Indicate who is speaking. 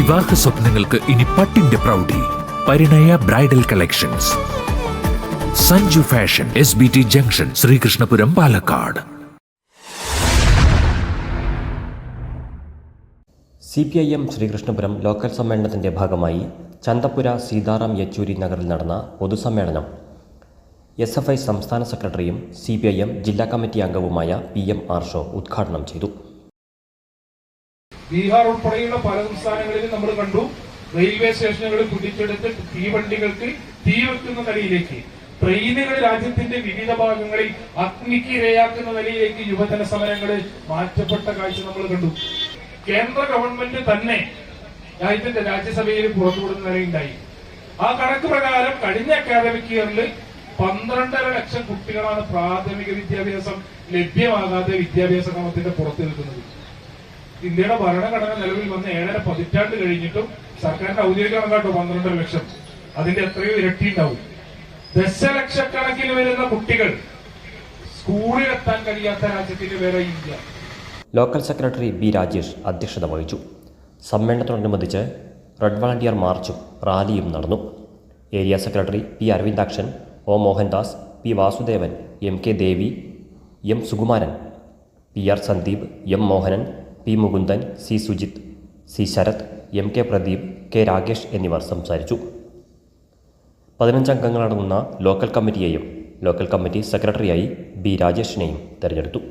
Speaker 1: വിവാഹ സ്വപ്നങ്ങൾക്ക് ഇനി പട്ടിന്റെ പ്രൗഢി. Parinaya bridal collections. Sanju fashion, SBT junction, Sreekrishnapuram, Palakkad.
Speaker 2: CPIM Sreekrishnapuram local സമ്മേളനത്തിന്റെ ഭാഗമായി ചന്തപ്പുര സീതാറാം യെച്ചൂരി നഗറിൽ നടന്ന പൊതുസമ്മേളനം SFI സംസ്ഥാന സെക്രട്ടറിയും CPIM ജില്ലാ കമ്മിറ്റി അംഗവുമായ PM ആർഷോ ഉദ്ഘാടനം ചെയ്തു.
Speaker 3: ബീഹാർ ഉൾപ്പെടെയുള്ള പല സംസ്ഥാനങ്ങളിലും നമ്മൾ കണ്ടു, റെയിൽവേ സ്റ്റേഷനുകളിൽ പിടിച്ചെടുത്ത് തീവണ്ടികൾക്ക് തീവെക്കുന്ന നിലയിലേക്ക്, ട്രെയിനുകൾ രാജ്യത്തിന്റെ വിവിധ ഭാഗങ്ങളിൽ അഗ്നിക്ക് ഇരയാക്കുന്ന നിലയിലേക്ക് യുവജന സമരങ്ങൾ മാറ്റപ്പെട്ട കാഴ്ച നമ്മൾ കണ്ടു. കേന്ദ്ര ഗവൺമെന്റ് തന്നെ രാജ്യസഭയിൽ പുറത്തുവിടുന്ന നിലയുണ്ടായി. ആ കണക്ക് പ്രകാരം കഴിഞ്ഞ അക്കാദമിക് ഇയറിൽ 12.5 ലക്ഷം കുട്ടികളാണ് പ്രാഥമിക വിദ്യാഭ്യാസം ലഭ്യമാകാതെ വിദ്യാഭ്യാസ ക്രമത്തിന്റെ പുറത്തു നിൽക്കുന്നത്. ഇന്ത്യയുടെ ഭരണഘടന നിലവിൽ വന്ന് 7.5 പതിറ്റാണ്ട് കഴിഞ്ഞിട്ടും സർക്കാരിന്റെ ഔദ്യോഗിക കണക്കാട്ടോ 12.5 ലക്ഷം. അതിന്റെ എത്രയോ ഇരട്ടി ഉണ്ടാവും. ദശലക്ഷക്കണക്കിന് വരുന്ന കുട്ടികൾ സ്കൂളിലെത്താൻ കഴിയാത്ത രാജ്യത്തിന്റെ പേര് India.
Speaker 2: Local secretary B Rajesh അധ്യക്ഷത വഹിച്ചു. സമ്മേളനത്തോടനുബന്ധിച്ച് റെഡ് വളണ്ടിയർ മാർച്ചും റാലിയും നടന്നു. Area secretary P Aravindakshan, O Mohandas, P Vasudevan, MK Devi, M Sukumaran, PR Sandeep, M Mohanan, P Mukundan, C Sujith, C Sarath, MK Pradeep, K Rakesh എന്നിവർ സംസാരിച്ചു. 15 അംഗങ്ങളടങ്ങുന്ന ലോക്കൽ കമ്മിറ്റിയെയും ലോക്കൽ കമ്മിറ്റി സെക്രട്ടറിയായി B രാജേഷിനെയും തെരഞ്ഞെടുത്തു.